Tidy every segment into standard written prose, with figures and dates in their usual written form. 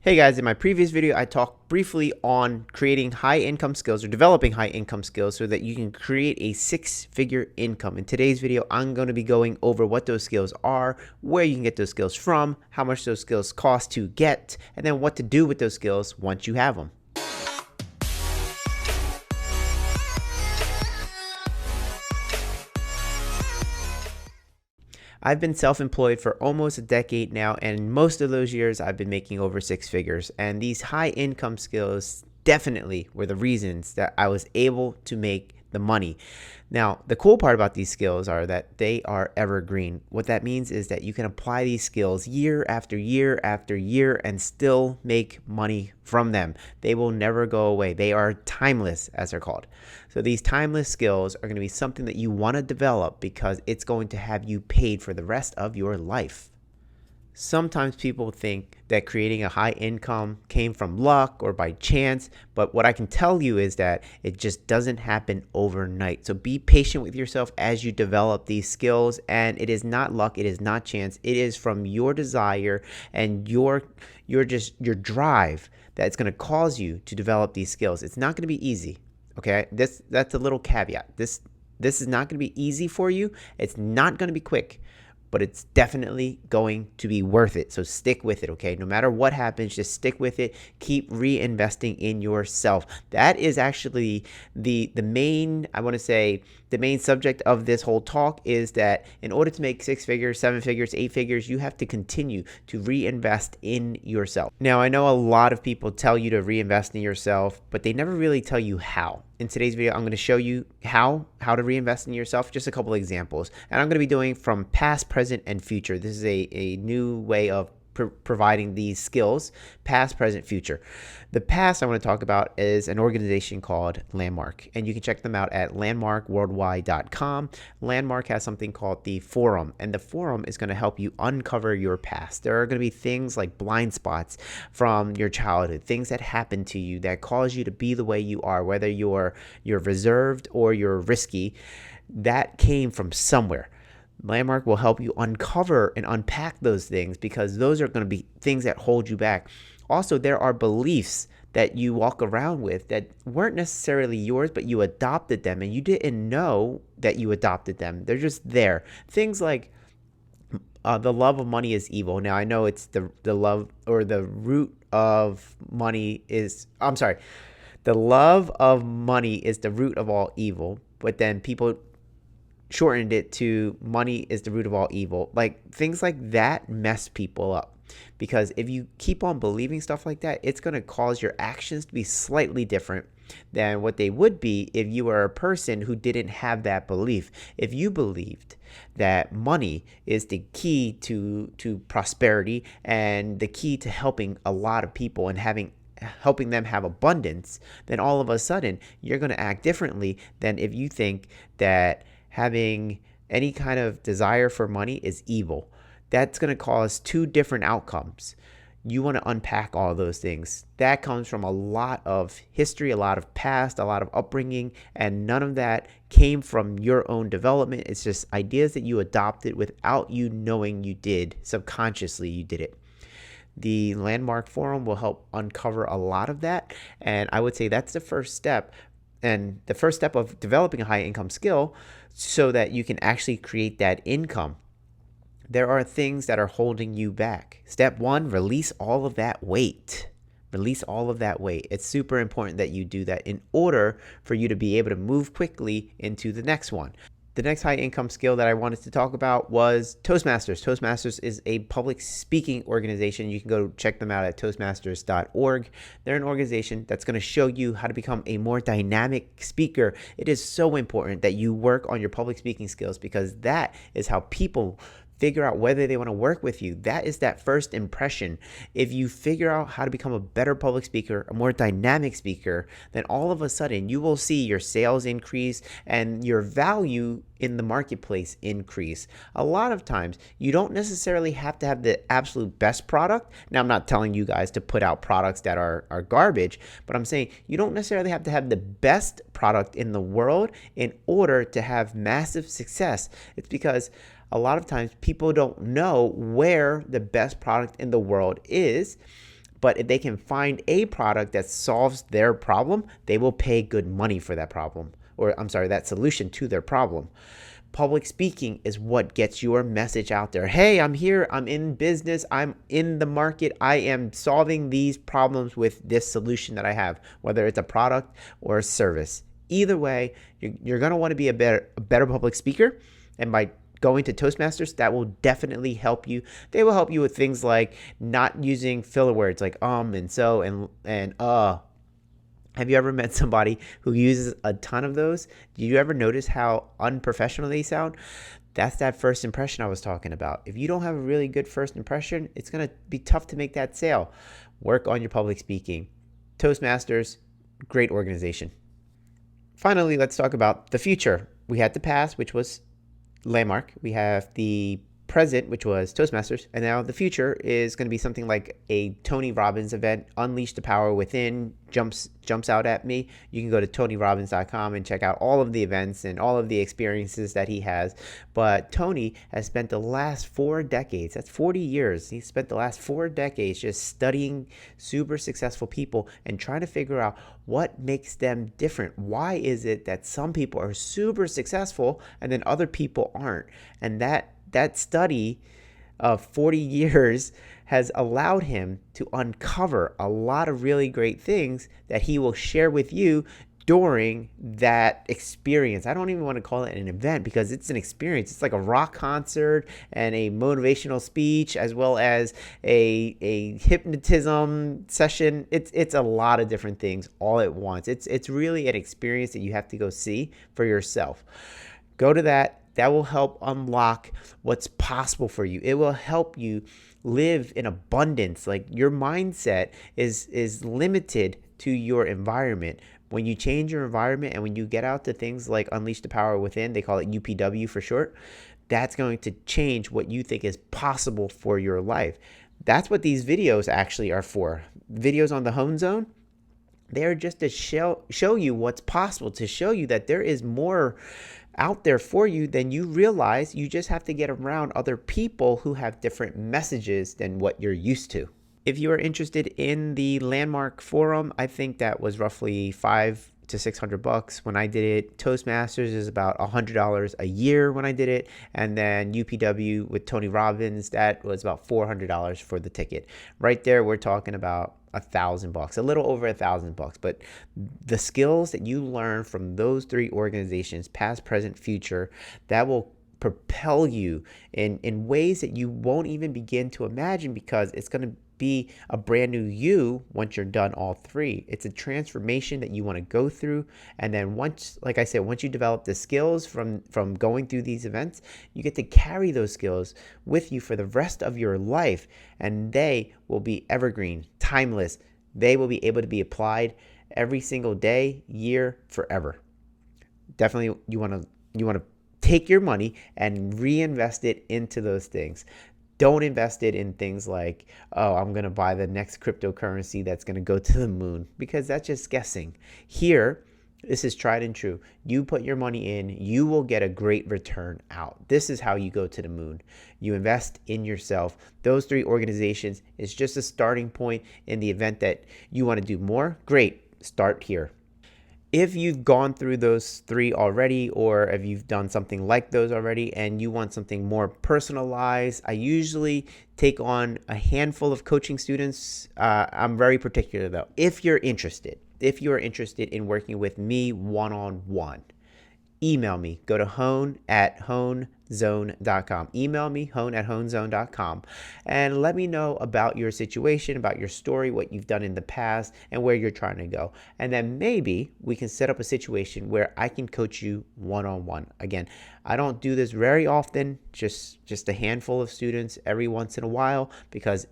Hey guys, in my previous video, I talked briefly on creating high income skills or developing high income skills so that you can create a six-figure income. In today's video, I'm going to be going over what those skills are, where you can get those skills from, how much those skills cost to get, and then what to do with those skills once you have them. I've been self-employed for almost a decade now, and most of those years I've been making over six figures. And these high income skills definitely were the reasons that I was able to make the money. Now, the cool part about these skills are that they are evergreen. What that means is that you can apply these skills year after year after year and still make money from them. They will never go away. They are timeless, as they're called. So these timeless skills are going to be something that you want to develop because it's going to have you paid for the rest of your life. Sometimes people think that creating a high income came from luck or by chance, but what I can tell you is that it just doesn't happen overnight. So be patient with yourself as you develop these skills, and it is not luck, it is not chance. It is from your desire and your drive that's going to cause you to develop these skills. It's not going to be easy. Okay? That's a little caveat. This is not going to be easy for you. It's not going to be quick, but it's definitely going to be worth it. So stick with it, okay? No matter what happens, just stick with it. Keep reinvesting in yourself. That is actually the main, I want to say, the main subject of this whole talk is that in order to make six figures, seven figures, eight figures, you have to continue to reinvest in yourself. Now, I know a lot of people tell you to reinvest in yourself, but they never really tell you how. In today's video, I'm going to show you how to reinvest in yourself, just a couple of examples. And I'm going to be doing from past, present, and future. This is a new way of providing these skills, past, present, future. The past I want to talk about is an organization called Landmark, and you can check them out at landmarkworldwide.com. Landmark has something called the Forum, and the Forum is going to help you uncover your past. There are going to be things like blind spots from your childhood, things that happened to you that cause you to be the way you are, whether you're reserved or you're risky. That came from somewhere. Landmark will help you uncover and unpack those things because those are going to be things that hold you back. Also, there are beliefs that you walk around with that weren't necessarily yours, but you adopted them and you didn't know that you adopted them. They're just there. Things like the love of money is evil. Now, I know it's the love or the root of money is, I'm sorry, the love of money is the root of all evil, but then people shortened it to money is the root of all evil. Like things like that mess people up, because if you keep on believing stuff like that, it's going to cause your actions to be slightly different than what they would be if you were a person who didn't have that belief. If you believed that money is the key to prosperity and the key to helping a lot of people and helping them have abundance, then all of a sudden you're going to act differently than if you think that having any kind of desire for money is evil. That's going to cause two different outcomes. You want to unpack all those things. That comes from a lot of history, a lot of past, a lot of upbringing, and none of that came from your own development. It's just ideas that you adopted without you knowing you did. Subconsciously, you did it. The Landmark Forum will help uncover a lot of that, and I would say that's the first step. And the first step of developing a high income skill so that you can actually create that income. There are things that are holding you back. Step one, release all of that weight. Release all of that weight. It's super important that you do that in order for you to be able to move quickly into the next one. The next high income skill that I wanted to talk about was Toastmasters. Toastmasters is a public speaking organization. You can go check them out at toastmasters.org. They're an organization that's going to show you how to become a more dynamic speaker. It is so important that you work on your public speaking skills because that is how people figure out whether they want to work with you. That is that first impression. If you figure out how to become a better public speaker, a more dynamic speaker, then all of a sudden you will see your sales increase and your value in the marketplace increase. A lot of times you don't necessarily have to have the absolute best product. Now, I'm not telling you guys to put out products that are garbage, but I'm saying you don't necessarily have to have the best product in the world in order to have massive success. It's because a lot of times people don't know where the best product in the world is. But if they can find a product that solves their problem, they will pay good money for that problem, or I'm sorry, that solution to their problem. Public speaking is what gets your message out there. Hey, I'm here. I'm in business. I'm in the market. I am solving these problems with this solution that I have, whether it's a product or a service. Either way, you're going to want to be a better public speaker. And by going to Toastmasters, that will definitely help you. They will help you with things like not using filler words like and so and Have you ever met somebody who uses a ton of those? Do you ever notice how unprofessional they sound? That's that first impression I was talking about. If you don't have a really good first impression, it's going to be tough to make that sale. Work on your public speaking. Toastmasters, great organization. Finally, let's talk about the future. We had the past, which was Landmark. We have the present, which was Toastmasters, and now the future is going to be something like a Tony Robbins event. Unleash the Power Within jumps out at me. You can go to tonyrobbins.com and check out all of the events and all of the experiences that he has. But Tony has spent the last 4 decades, that's 40 years, he spent the last 4 decades just studying super successful people and trying to figure out what makes them different. Why is it that some people are super successful and then other people aren't? And that study of 40 years has allowed him to uncover a lot of really great things that he will share with you during that experience. I don't even want to call it an event because it's an experience. It's like a rock concert and a motivational speech as well as a hypnotism session. It's a lot of different things all at once. It's really an experience that you have to go see for yourself. Go to that. That will help unlock what's possible for you. It will help you live in abundance. Like your mindset is limited to your environment. When you change your environment and when you get out to things like Unleash the Power Within, they call it UPW for short, that's going to change what you think is possible for your life. That's what these videos actually are for. Videos on the Hoan Zone, they're just to show you what's possible, to show you that there is more out there for you than you realize. You just have to get around other people who have different messages than what you're used to. If you are interested in the Landmark Forum, I think that was roughly $500 to $600 when I did it. Toastmasters is about $100 a year when I did it, and then UPW with Tony Robbins, that was about $400 for the ticket. Right there, we're talking about $1,000, a little over $1,000. But the skills that you learn from those 3 organizations, past, present, future, that will propel you in ways that you won't even begin to imagine, because it's going to be a brand new you once you're done all 3. It's a transformation that you want to go through. And then once, like I said, once you develop the skills from going through these events, you get to carry those skills with you for the rest of your life. And they will be evergreen, timeless. They will be able to be applied every single day, year, forever. Definitely you want to take your money and reinvest it into those things. Don't invest it in things like, oh, I'm going to buy the next cryptocurrency that's going to go to the moon, because that's just guessing. Here, this is tried and true. You put your money in, you will get a great return out. This is how you go to the moon. You invest in yourself. Those 3 organizations is just a starting point. In the event that you want to do more, great, start here. If you've gone through those 3 already, or if you've done something like those already and you want something more personalized, I usually take on a handful of coaching students. I'm very particular though. If you're interested in working with me one-on-one, email me. Go to hoan@hoanzone.com. Email me, hoan@hoanzone.com, and let me know about your situation, about your story, what you've done in the past, and where you're trying to go. And then maybe we can set up a situation where I can coach you one-on-one. Again, I don't do this very often, just a handful of students every once in a while, because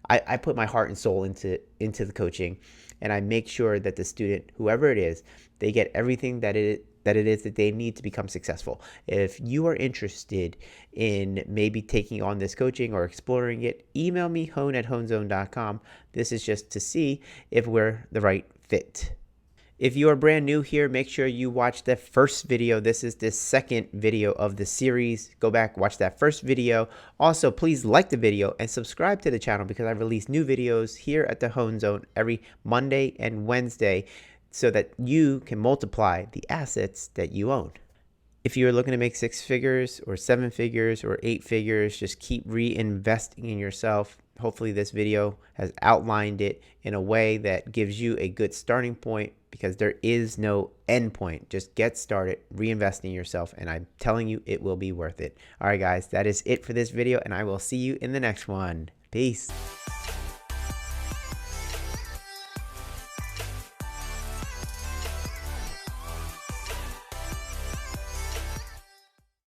I put my heart and soul into the coaching, and I make sure that the student, whoever it is, they get everything that it is that they need to become successful. If you are interested in maybe taking on this coaching or exploring it, email me, hoan@hoanzone.com. This is just to see if we're the right fit. If you are brand new here, make sure you watch the first video. This is the second video of the series. Go back, watch that first video. Also, please like the video and subscribe to the channel because I release new videos here at the Hoan Zone every Monday and Wednesday so that you can multiply the assets that you own. If you're looking to make 6 figures or 7 figures or 8 figures, just keep reinvesting in yourself. Hopefully this video has outlined it in a way that gives you a good starting point, because there is no end point. Just get started, reinvest in yourself, and I'm telling you it will be worth it. All right, guys, that is it for this video, and I will see you in the next one. Peace.